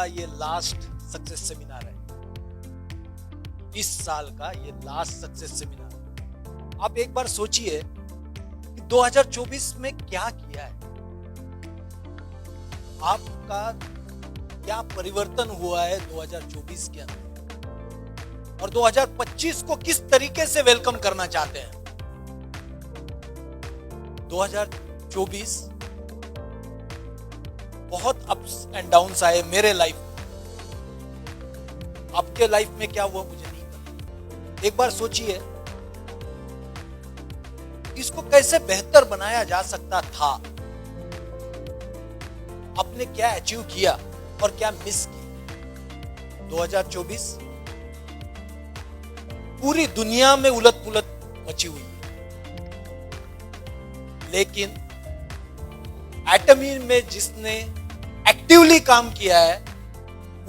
ये last success seminar है। इस साल का ये लास्ट सक्सेस सेमिनार है। आप एक बार सोचिए कि 2024 में क्या किया है, आपका क्या परिवर्तन हुआ है 2024 के अंदर, और 2025 को किस तरीके से वेलकम करना चाहते हैं। 2024 बहुत अप्स एंड डाउन्स आए मेरे लाइफ में, आपके लाइफ में क्या हुआ मुझे नहीं पता। एक बार सोचिए इसको कैसे बेहतर बनाया जा सकता था, आपने क्या अचीव किया और क्या मिस किया। 2024 पूरी दुनिया में उलट पुलट मची हुई है, लेकिन एटमी में जिसने एक्टिवली काम किया है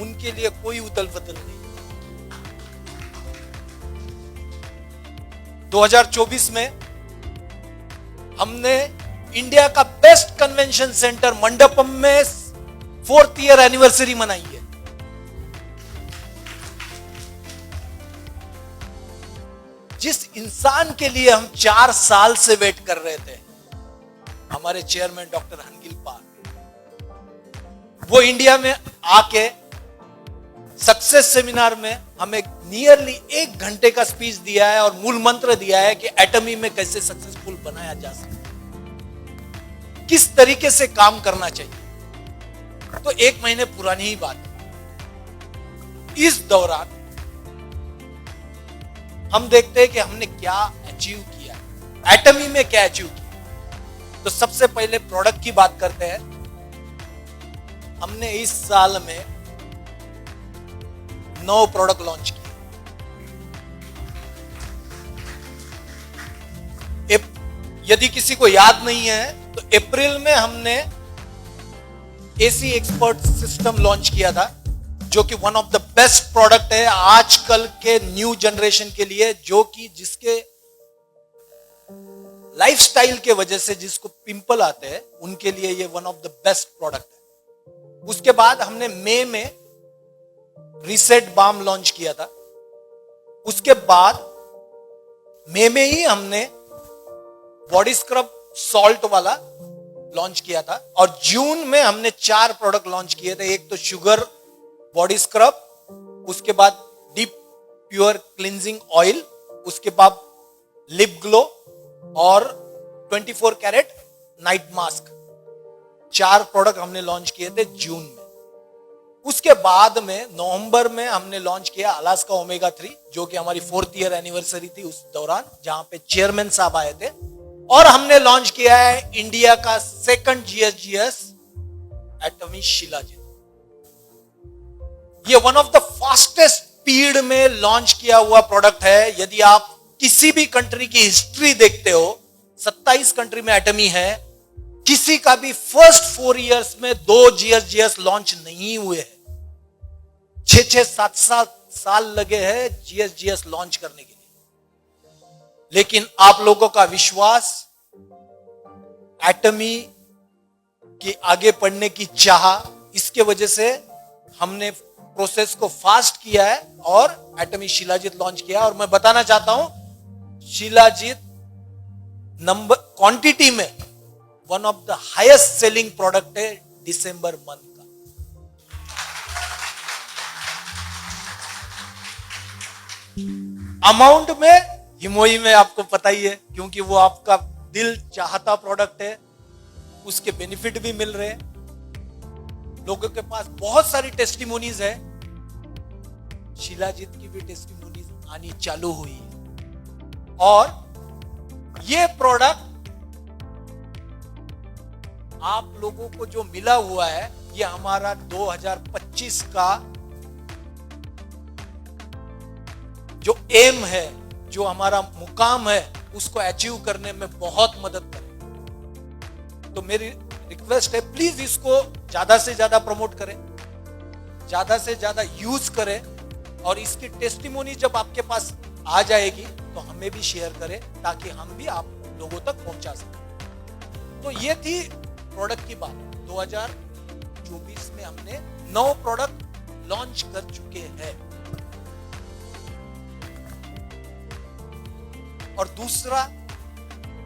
उनके लिए कोई उथल पुथल नहीं। 2024 में हमने इंडिया का बेस्ट कन्वेंशन सेंटर मंडपम में 4th ईयर एनिवर्सरी मनाई है। जिस इंसान के लिए हम 4 साल से वेट कर रहे थे, हमारे चेयरमैन डॉक्टर हनगिल पाल, वो इंडिया में आके सक्सेस सेमिनार में हमें नियरली 1 घंटे का स्पीच दिया है और मूल मंत्र दिया है कि एटमी में कैसे सक्सेसफुल बनाया जा सकता है, किस तरीके से काम करना चाहिए। तो 1 महीने पुरानी ही बात है। इस दौरान हम देखते हैं कि हमने क्या अचीव किया, एटमी में क्या अचीव किया। तो सबसे पहले प्रोडक्ट की बात करते हैं। हमने इस साल में 9 प्रोडक्ट लॉन्च किए। यदि किसी को याद नहीं है तो अप्रैल में हमने एसी एक्सपर्ट सिस्टम लॉन्च किया था, जो कि one of the best product है आजकल के न्यू जनरेशन के लिए, जो कि जिसके लाइफस्टाइल के वजह से जिसको पिंपल आते हैं उनके लिए ये one of the best product है। उसके बाद हमने मई में रीसेट बाम लॉन्च किया था। उसके बाद मई में ही हमने बॉडी स्क्रब सॉल्ट वाला लॉन्च किया था, और जून में हमने 4 प्रोडक्ट लॉन्च किए थे। एक तो शुगर बॉडी स्क्रब, उसके बाद डीप प्योर क्लींजिंग ऑयल, उसके बाद लिप ग्लो और 24 कैरेट नाइट मास्क। 4 प्रोडक्ट हमने लॉन्च किए थे जून में। उसके बाद में नवंबर में हमने लॉन्च किया अलास्का ओमेगा 3, जो कि हमारी 4th ईयर एनिवर्सरी थी उस दौरान, जहां पे चेयरमैन साहब आए थे। और हमने लॉन्च किया है इंडिया का 2nd GSGS एटमी शिलाजीत। ये one of the fastest speed में लॉन्च किया हुआ प्रोडक्ट है। यदि आप किसी भी कंट्री की हिस्ट्री देखते हो, 27 कंट्री में एटमी है, किसी का भी फर्स्ट 4 इयर्स में 2 GSGS लॉन्च नहीं हुए हैं। 6-7 साल लगे हैं GSGS लॉन्च करने के लिए। लेकिन आप लोगों का विश्वास, एटमी के आगे बढ़ने की चाह, इसके वजह से हमने प्रोसेस को फास्ट किया है और एटमी शिलाजीत लॉन्च किया। और मैं बताना चाहता हूं, शिलाजीत नंबर क्वांटिटी में one of the highest selling product है दिसंबर मंथ का। अमाउंट में हिमोई में आपको पता ही है, क्योंकि वो आपका दिल चाहता प्रोडक्ट है, उसके बेनिफिट भी मिल रहे हैं। लोगों के पास बहुत सारी टेस्टिमोनीज है, शिलाजीत की भी टेस्टिमोनीज आनी चालू हुई है। और ये प्रोडक्ट आप लोगों को जो मिला हुआ है, ये हमारा 2025 का जो एम है, जो हमारा मुकाम है, उसको अचीव करने में बहुत मदद करे। तो मेरी रिक्वेस्ट है, प्लीज इसको ज्यादा से ज्यादा प्रमोट करें, ज्यादा से ज्यादा यूज करें, और इसकी टेस्टिमोनी जब आपके पास आ जाएगी तो हमें भी शेयर करें, ताकि हम भी आप लोगों तक पहुंचा सकें। तो ये थी प्रोडक्ट की बात। 2024 में हमने 9 प्रोडक्ट लॉन्च कर चुके हैं। और दूसरा,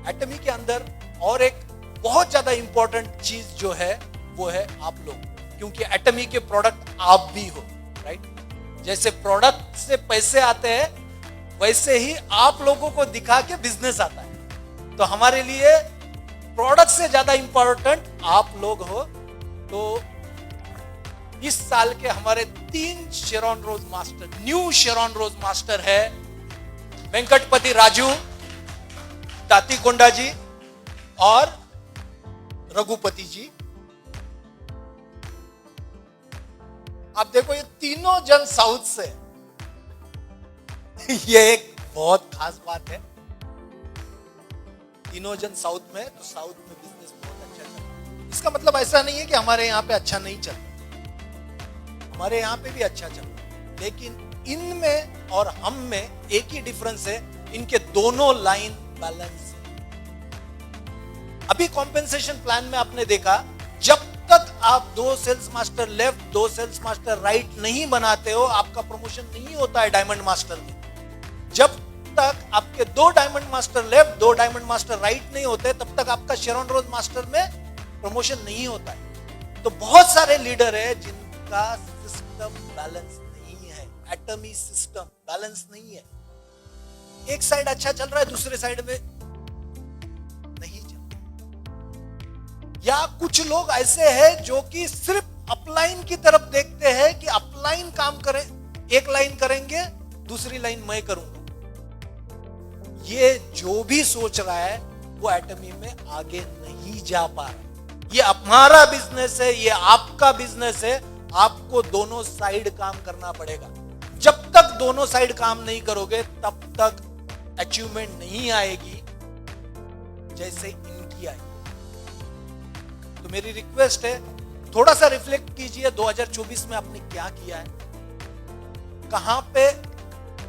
एटमी के अंदर और एक बहुत ज्यादा इंपॉर्टेंट चीज जो है वो है आप लोग, क्योंकि एटमी के प्रोडक्ट आप भी हो, राइट। जैसे प्रोडक्ट से पैसे आते हैं वैसे ही आप लोगों को दिखा के बिजनेस आता है। तो हमारे लिए प्रोडक्ट से ज्यादा इंपॉर्टेंट आप लोग हो। तो इस साल के हमारे 3 शेरॉन Rose master, new शेरॉन Rose master है वेंकटपति राजू, ताती कोंडा जी और रघुपति जी। आप देखो ये तीनों जन साउथ से, ये एक बहुत खास बात है। तीनों जन साउथ में, तो साउथ में बिजनेस बहुत अच्छा चल रहा है। इसका मतलब ऐसा नहीं है कि हमारे यहाँ पे अच्छा नहीं चल रहा, हमारे यहाँ पे भी अच्छा चल रहा है, लेकिन इनमें और हम में एक ही डिफरेंस है, इनके दोनों लाइन बैलेंस। अभी कॉम्पेंसेशन प्लान में आपने देखा, जब तक आप 2 sales master left 2 sales master right नहीं बनाते हो, आपका प्रमोशन नहीं होता है डायमंड मास्टर में। जब तक आपके 2 diamond master left 2 diamond master right नहीं होते, तब तक आपका शेरॉन रोज मास्टर में प्रमोशन नहीं होता है। तो बहुत सारे लीडर है जिनका सिस्टम बैलेंस नहीं है, एटमी सिस्टम बैलेंस नहीं है। एक साइड अच्छा चल रहा है, दूसरे साइड में नहीं चल रहा। या कुछ लोग ऐसे हैं जो कि सिर्फ अपलाइन की तरफ देखते हैं कि अपलाइन काम करे, एक लाइन करेंगे दूसरी लाइन मैं करूंगा। ये जो भी सोच रहा है वो एटमी में आगे नहीं जा पा रहा। ये हमारा बिजनेस है, ये आपका बिजनेस है, आपको दोनों साइड काम करना पड़ेगा। जब तक दोनों साइड काम नहीं करोगे तब तक अचीवमेंट नहीं आएगी जैसे इनकी आई। तो मेरी रिक्वेस्ट है, थोड़ा सा रिफ्लेक्ट कीजिए 2024 में आपने क्या किया है, कहां पे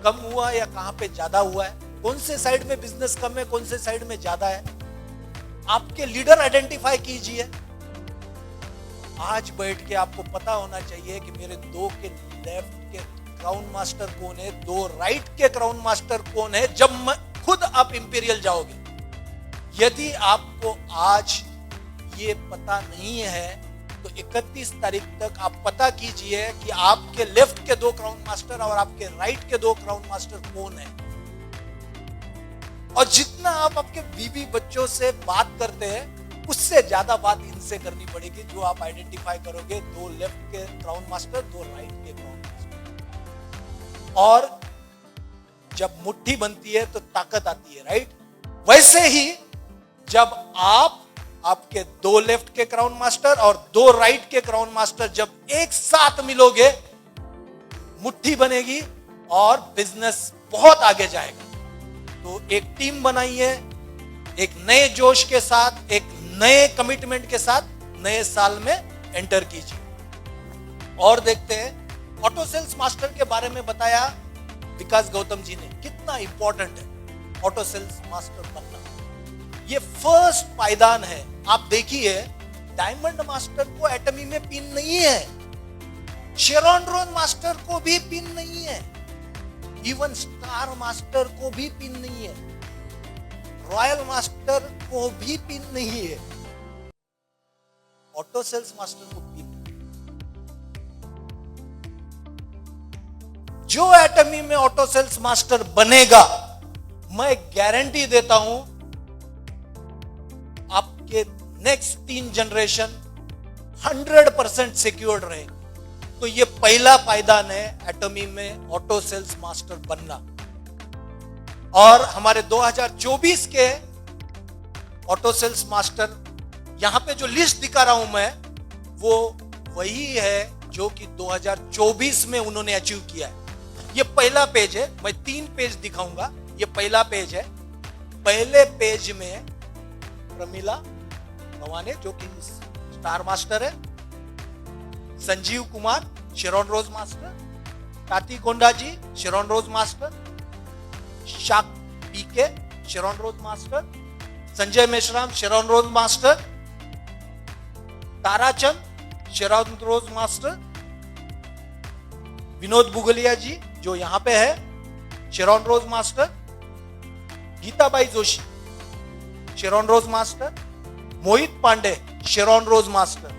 कम हुआ या कहां पे ज्यादा हुआ है, कौन से साइड में बिजनेस कम है, कौन से साइड में ज्यादा है। आपके लीडर आइडेंटिफाई कीजिए। आज बैठ के आपको पता होना चाहिए कि मेरे 2 के लेफ्ट के क्राउन मास्टर कौन है, 2 राइट के क्राउन मास्टर कौन है, जब खुद आप इंपीरियल जाओगे। यदि आपको आज ये पता नहीं है तो 31 तारीख तक आप पता कीजिए कि आपके लेफ्ट के 2 क्राउन मास्टर और आपके राइट के 2 क्राउन मास्टर कौन है। और जितना आप आपके बीवी बच्चों से बात करते हैं उससे ज्यादा बात इनसे करनी पड़ेगी, जो आप आइडेंटिफाई करोगे 2 लेफ्ट के क्राउन मास्टर 2 राइट के क्राउन मास्टर। और जब मुट्ठी बनती है तो ताकत आती है, राइट। वैसे ही जब आप आपके 2 लेफ्ट के क्राउन मास्टर और 2 राइट के क्राउन मास्टर जब एक साथ मिलोगे, मुट्ठी बनेगी और बिजनेस बहुत आगे जाएगा। तो एक टीम बनाइए, एक नए जोश के साथ, एक नए कमिटमेंट के साथ नए साल में एंटर कीजिए। और देखते हैं ऑटो सेल्स मास्टर के बारे में बताया विकास गौतम जी ने, कितना इंपॉर्टेंट है ऑटो सेल्स मास्टर बनना। ये फर्स्ट पायदान है। आप देखिए डायमंड मास्टर को एटमी में पिन नहीं है, शेरॉन रोज मास्टर को भी पिन नहीं है, इवन स्टार मास्टर को भी पिन नहीं है, रॉयल मास्टर को भी पिन नहीं है, ऑटो सेल्स मास्टर को पिन। जो एटमी में ऑटो सेल्स मास्टर बनेगा, मैं गारंटी देता हूं आपके नेक्स्ट 3 जनरेशन 100% सिक्योर्ड रहेंगे। तो ये पहला पायदान है एटमी में ऑटो सेल्स मास्टर बनना। और हमारे 2024 के ऑटो सेल्स मास्टर, यहां पे जो लिस्ट दिखा रहा हूं मैं, वो वही है जो कि 2024 में उन्होंने अचीव किया है। ये पहला पेज है, मैं 3 पेज दिखाऊंगा। ये पहला पेज है। पहले पेज में प्रमिला भवाने जो कि स्टार मास्टर है, Sanjeev Kumar Sharon Rose master, Tati Konda ji Sharon Rose master, शाक PK Sharon Rose master, Sanjay Meshram Sharon Rose master, Tarachand Sharon Rose master, Vinod Bugaliya ji जो यहां पे है, Sharon Rose master, Geetabai Joshi Sharon Rose master, Mohit Pandey Sharon Rose master,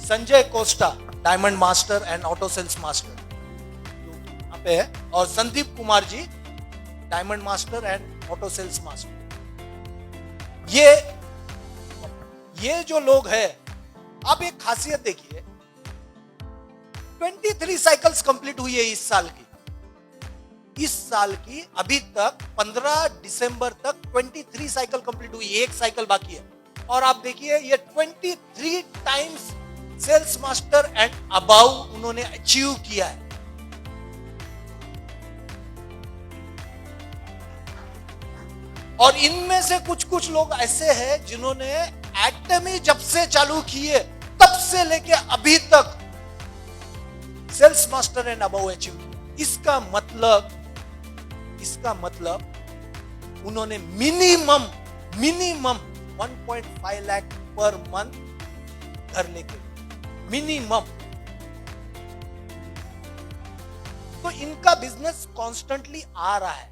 Sanjay Costa diamond master and auto sales master यहां पे है, और Sandeep Kumar ji diamond master and auto sales master. ये जो लोग हैं, आप एक खासियत देखिए, 23 साइकिल्स कंप्लीट हुई है इस साल की अभी तक 15 दिसंबर तक 23 साइकिल कंप्लीट हुई, एक साइकिल बाकी है। और आप देखिए ये 23 times sales master and above उन्होंने अचीव किया है। और इनमें से कुछ लोग ऐसे हैं जिन्होंने एटमी जब से चालू किए तब से लेके अभी तक sales master and above achieve किया। इसका मतलब उन्होंने मिनिमम 1.5 लाख पर मंथ घर लेके, मिनिमम। तो इनका बिजनेस कॉन्स्टेंटली आ रहा है।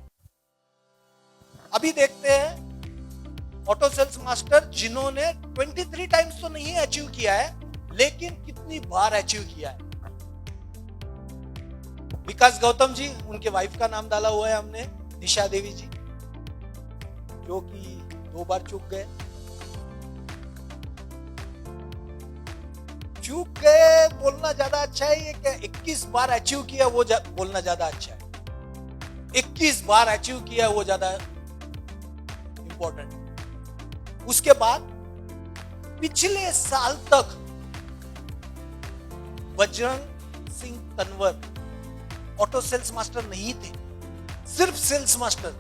अभी देखते हैं ऑटो सेल्स मास्टर जिन्होंने 23 टाइम्स तो नहीं अचीव किया है, लेकिन कितनी बार अचीव किया है। विकास गौतम जी, उनके वाइफ का नाम डाला हुआ है हमने, निशा देवी जी, जो कि 2 बार चूक गए बोलना ज्यादा अच्छा है, ये क्या 21 बार अचीव किया वो बोलना ज्यादा अच्छा है। 21 बार अचीव किया वो ज्यादा इंपॉर्टेंट। उसके बाद पिछले साल तक Bajrang Singh Tanwar auto sales master नहीं थे, सिर्फ सेल्स मास्टर।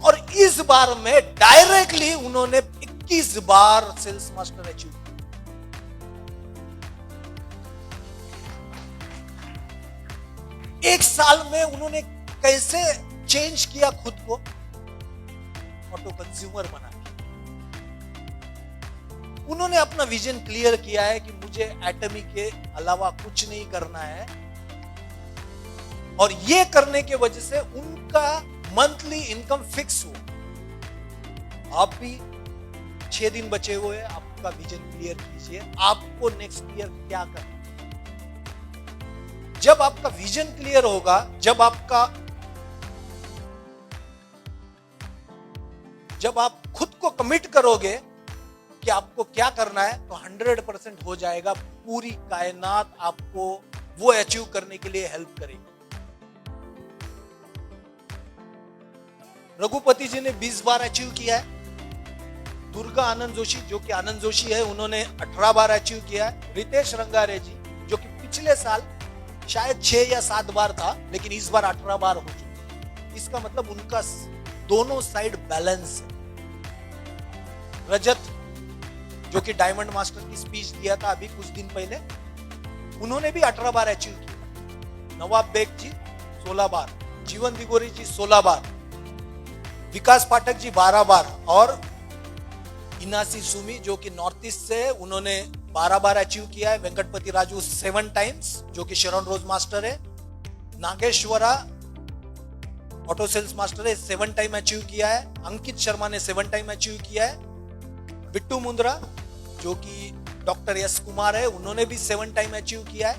और इस बार में डायरेक्टली उन्होंने 21 बार सेल्स मास्टर अचीव किया। एक साल में उन्होंने कैसे चेंज किया खुद को, ऑटो कंज्यूमर बना के। उन्होंने अपना विजन क्लियर किया है कि मुझे एटमी के अलावा कुछ नहीं करना है, और ये करने के वजह से उनका मंथली इनकम फिक्स हुआ। आप भी 6 दिन बचे हुए, आपका विजन क्लियर कीजिए, आपको नेक्स्ट ईयर क्या करना। जब आपका विजन क्लियर होगा, जब आप खुद को कमिट करोगे कि आपको क्या करना है, तो 100% हो जाएगा। पूरी कायनात आपको वो अचीव करने के लिए हेल्प करेगी। रघुपति जी ने 20 बार अचीव किया है। दुर्गा आनंद जोशी, जो कि आनंद जोशी है, उन्होंने 18 बार अचीव किया है। रितेश रंगारे जी, जो कि पिछले साल शायद 6 या 7 बार था, लेकिन इस बार 18 बार हो चुका। इसका मतलब उनका दोनों साइड बैलेंस है। रजत, जो कि डायमंड मास्टर की स्पीच दिया था अभी कुछ दिन पहले, उन्होंने भी 18 बार अचीव किया। नवाब बेग जी 16 बार, जीवन दिगोरी जी 16 बार, विकास पाठक जी 12 बार, और इनासी सुमी जो कि नॉर्थ ईस्ट से, उन्होंने 12 बार अचीव किया है। वेंकटपति राजू 7 टाइम्स, जो कि शेरॉन रोज मास्टर है। नागेश्वरा ऑटो सेल्स मास्टर है, 7 टाइम अचीव किया है। अंकित शर्मा ने 7 टाइम अचीव किया है। बिट्टू मुंद्रा, जो कि डॉक्टर एस कुमार है, उन्होंने भी 7 टाइम अचीव किया है।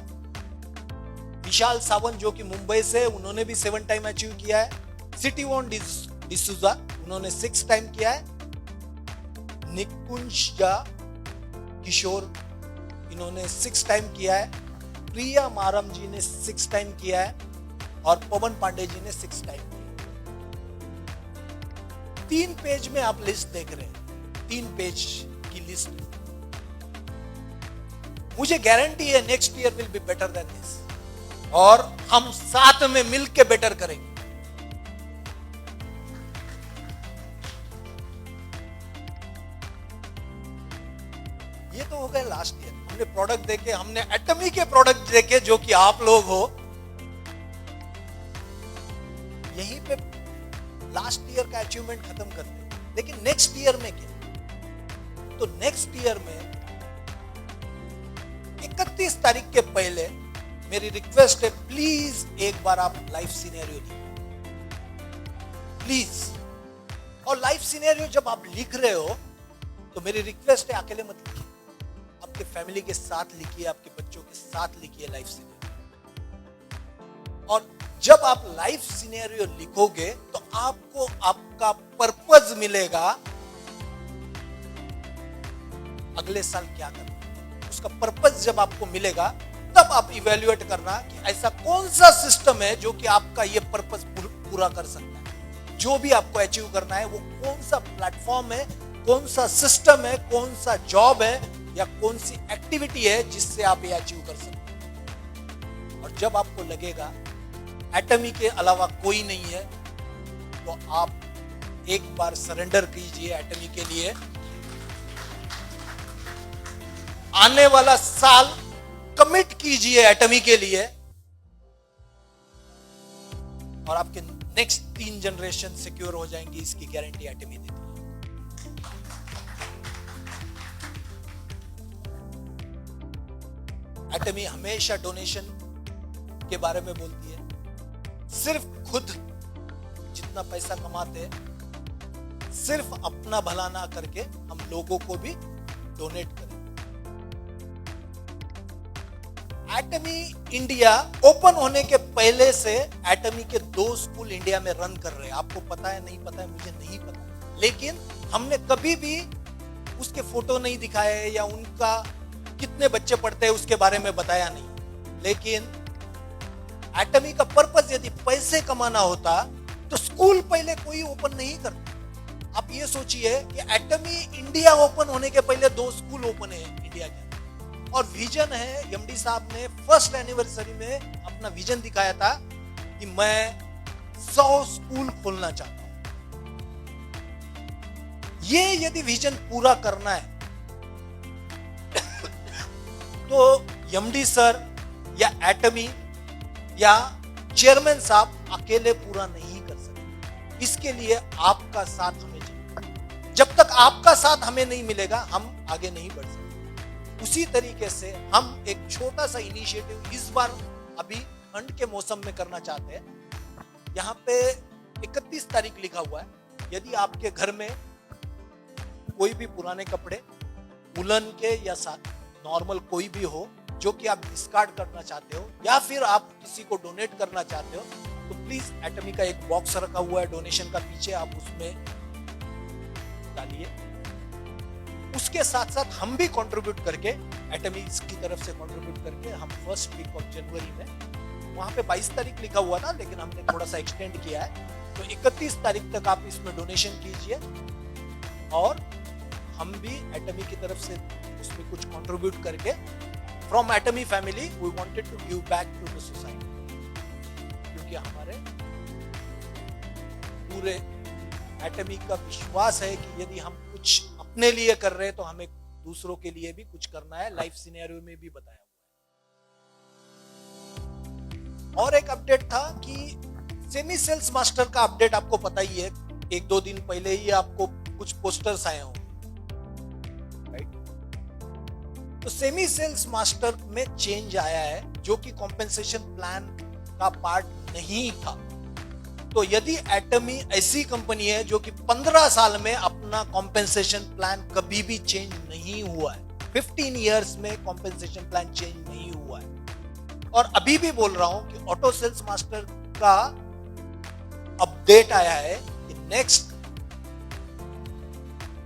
विशाल सावंत, जो कि मुंबई से, उन्होंने भी 7 टाइम अचीव किया है। सिटी वॉन डिसूजा, उन्होंने 6 टाइम किया है। निकुंजा किशोर, इन्होंने 6 टाइम किया है। प्रिया मारम जी ने 6 टाइम किया है, और पवन पांडे जी ने 6 टाइम किया। 3 पेज में आप लिस्ट देख रहे हैं, 3 पेज की लिस्ट। मुझे गारंटी है next year will be better than this, और हम साथ में मिलकर बेटर करेंगे। ये तो हो गए लास्ट ईयर। हमने प्रोडक्ट देखे, हमने एटमी के प्रोडक्ट देखे, जो कि आप लोग हो। यहीं पे लास्ट ईयर का अचीवमेंट खत्म करते हैं। लेकिन नेक्स्ट ईयर में क्या? तो नेक्स्ट ईयर में 31 तारीख के पहले मेरी रिक्वेस्ट है, प्लीज एक बार आप लाइफ सिनेरियो लिखिए, प्लीज। और लाइफ सिनेरियो जब आप लिख रहे हो तो मेरी रिक्वेस्ट है, अकेले मत लिखिए, आपके फैमिली के साथ लिखिए, आपके बच्चों के साथ लिखिए लाइफ सिनेरियो। और जब आप लाइफ सिनेरियो लिखोगे तो आपको आपका पर्पस मिलेगा, अगले साल क्या करना। उसका पर्पस जब आपको मिलेगा तब आप इवेल्युएट करना कि ऐसा कौन सा सिस्टम है जो कि आपका ये पर्पस पूरा कर सकता है। जो भी आपको अचीव करना है वो कौन सा प्लेटफॉर्म है, कौन सा सिस्टम है, कौन सा जॉब है या कौन सी एक्टिविटी है जिससे आप ये अचीव कर सकते हैं। और जब आपको लगेगा एटमी के अलावा कोई नहीं है तो आप एक बार सरेंडर कीजिए एटमी के लिए। आने वाला साल कमिट कीजिए एटमी के लिए और आपके नेक्स्ट 3 जनरेशन सिक्योर हो जाएंगी, इसकी गारंटी एटमी देती है। एटमी हमेशा डोनेशन के बारे में बोलती है। सिर्फ खुद जितना पैसा कमाते हैं, सिर्फ अपना भला ना करके हम लोगों को भी डोनेट करें। एटमी इंडिया ओपन होने के पहले से एटमी के 2 स्कूल इंडिया में रन कर रहे हैं। आपको पता है नहीं पता है मुझे नहीं पता, लेकिन हमने कभी भी उसके फोटो नहीं दिखाए या उनका कितने बच्चे पढ़ते हैं उसके बारे में बताया नहीं। लेकिन एटमी का पर्पस यदि पैसे कमाना होता तो स्कूल पहले कोई ओपन नहीं करता। आप ये सोचिए कि एटमी इंडिया ओपन होने के पहले 2 स्कूल ओपन है इंडिया के, और विजन है, एमडी साहब ने फर्स्ट एनिवर्सरी में अपना विजन दिखाया था कि मैं 100 स्कूल खोलना चाहता हूं। ये यदि विजन पूरा करना है तो एमडी सर या एटमी या चेयरमैन साहब अकेले पूरा नहीं कर सकते। इसके लिए आपका साथ हमें चाहिए। जब तक आपका साथ हमें नहीं मिलेगा हम आगे नहीं बढ़ सकते। उसी तरीके से हम एक छोटा सा इनिशिएटिव इस बार अभी ठंड के मौसम में करना चाहते हैं। यहाँ पे 31 तारीख लिखा हुआ है। यदि आपके घर में कोई भी पुराने कपड़े वुलन के या नॉर्मल कोई भी हो जो कि आप डिस्कार्ड करना चाहते हो या फिर आप किसी को डोनेट करना चाहते हो, तो प्लीज एटमी का एक बॉक्स रखा हुआ है डोनेशन का, पीछे आप उसमें डालिए। उसके साथ साथ हम भी कंट्रीब्यूट करके, एटमी की तरफ से कंट्रीब्यूट करके, हम फर्स्ट वीक ऑफ जनवरी में, वहां पे 22 तारीख लिखा हुआ था लेकिन हमने थोड़ा सा एक्सटेंड किया है, तो 31 तारीख तक आप इसमें डोनेशन कीजिए और हम भी एटमी की तरफ से उसमें कुछ कंट्रीब्यूट करके, from atomic family we wanted to give back to the society. क्योंकि हमारे पूरे एटमी का विश्वास है कि यदि हम कुछ अपने लिए कर रहे हैं तो हमें दूसरों के लिए भी कुछ करना है। लाइफ सिनेरियो में भी बताया हुआ है। और एक अपडेट था कि सेमी सेल्स मास्टर का अपडेट आपको पता ही है, 1-2 दिन पहले ही आपको कुछ पोस्टर्स आए होंगे, राइट? तो सेमी सेल्स मास्टर में चेंज आया है जो कि कॉम्पेंसेशन प्लान का पार्ट नहीं था। तो यदि एटमी ऐसी कंपनी है जो कि 15 साल में अपना कॉम्पेंसेशन प्लान कभी भी चेंज नहीं हुआ है, 15 इयर्स में कॉम्पेंसेशन प्लान चेंज नहीं हुआ है। और अभी भी बोल रहा हूं कि ऑटो सेल्स मास्टर का अपडेट आया है कि नेक्स्ट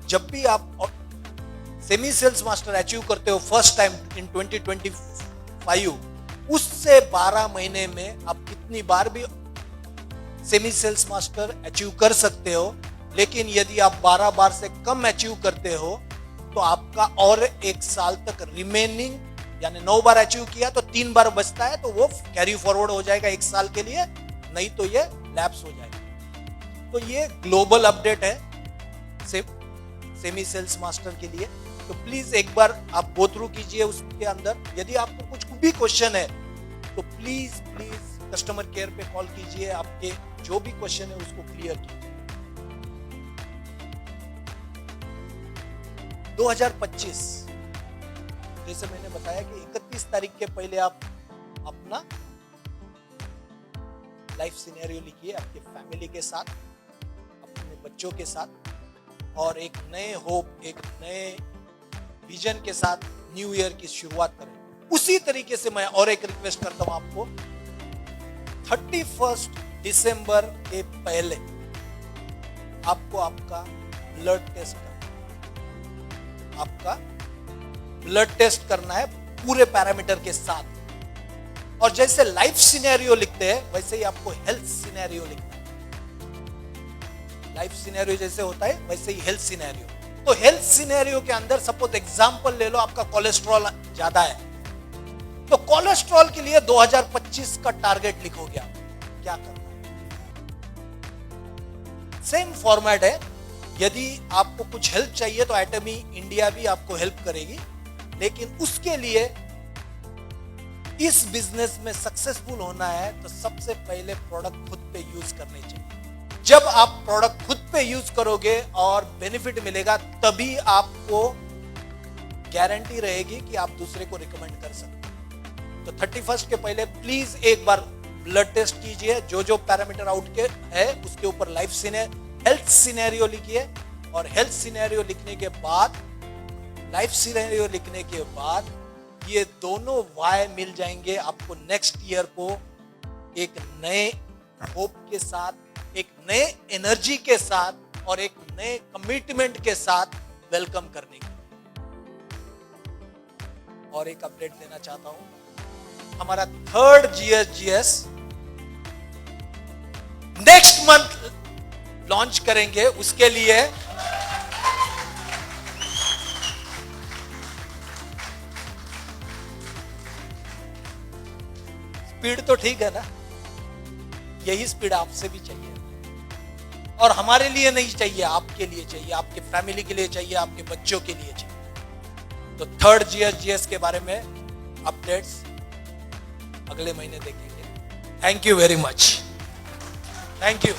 जब भी आप सेमी सेल्स मास्टर अचीव करते हो फर्स्ट टाइम इन 2025, उससे 12 महीने में आप कितनी बार भी सेमी सेल्स मास्टर अचीव कर सकते हो। लेकिन यदि आप 12 बार से कम अचीव करते हो तो आपका और 1 साल तक रिमेनिंग, यानी 9 बार अचीव किया तो 3 बार बचता है, तो वो कैरी फॉरवर्ड हो जाएगा 1 साल के लिए, नहीं तो ये लैप्स हो जाएगा। तो ये ग्लोबल अपडेट है सेमी सेल्स मास्टर के लिए। तो प्लीज एक बार आप गो थ्रू कीजिए उसके अंदर। यदि आपको कुछ भी क्वेश्चन है तो प्लीज कस्टमर केयर पे कॉल कीजिए, आपके जो भी क्वेश्चन है उसको क्लियर कीजिए। 2025 जैसे मैंने बताया कि 31 तारीख के पहले आप अपना लाइफ सिनेरियो लिखिए आपके फैमिली के साथ, अपने बच्चों के साथ, और एक नए होप, एक नए विजन के साथ न्यू ईयर की शुरुआत करें। उसी तरीके से मैं और एक रिक्वेस्ट करता हूं आपको, 31 दिसंबर के पहले आपको आपका ब्लड टेस्ट करना, आपका ब्लड टेस्ट करना है पूरे पैरामीटर के साथ। और जैसे लाइफ सिनेरियो लिखते हैं वैसे ही आपको हेल्थ सिनेरियो लिखना है। लाइफ सिनेरियो जैसे होता है वैसे ही हेल्थ सिनेरियो। तो हेल्थ सिनेरियो के अंदर सपोज एग्जांपल ले लो, आपका कोलेस्ट्रॉल ज्यादा है, तो कोलेस्ट्रॉल के लिए 2025 का टारगेट लिखोगे आप, क्या करना है। सेम फॉर्मेट है। यदि आपको कुछ हेल्प चाहिए तो एटमी इंडिया भी आपको हेल्प करेगी, लेकिन उसके लिए इस बिजनेस में सक्सेसफुल होना है तो सबसे पहले प्रोडक्ट खुद पे यूज करने चाहिए। जब आप प्रोडक्ट खुद पे यूज करोगे और बेनिफिट मिलेगा, तभी आपको गारंटी रहेगी कि आप दूसरे को रिकमेंड कर सकते हैं। तो 31 के पहले प्लीज एक बार ब्लड टेस्ट कीजिए, जो पैरामीटर आउट के है उसके ऊपर हेल्थ सिनेरियो लिखिए, और हेल्थ सिनेरियो लिखने के बाद, लाइफ सिनेरियो लिखने के बाद ये दोनों वाय मिल जाएंगे आपको नेक्स्ट ईयर को एक नए होप के साथ, एक नए एनर्जी के साथ और एक नए कमिटमेंट के साथ वेलकम करने के लिए। और एक अपडेट देना चाहता हूं, हमारा 3rd GSGS next month launch करेंगे। उसके लिए स्पीड तो ठीक है ना, यही स्पीड आपसे भी चाहिए, और हमारे लिए नहीं चाहिए, आपके लिए चाहिए, आपके फैमिली के लिए चाहिए, आपके बच्चों के लिए चाहिए। तो 3rd GSGS के बारे में अपडेट्स अगले महीने देखेंगे। Thank you very much, thank you.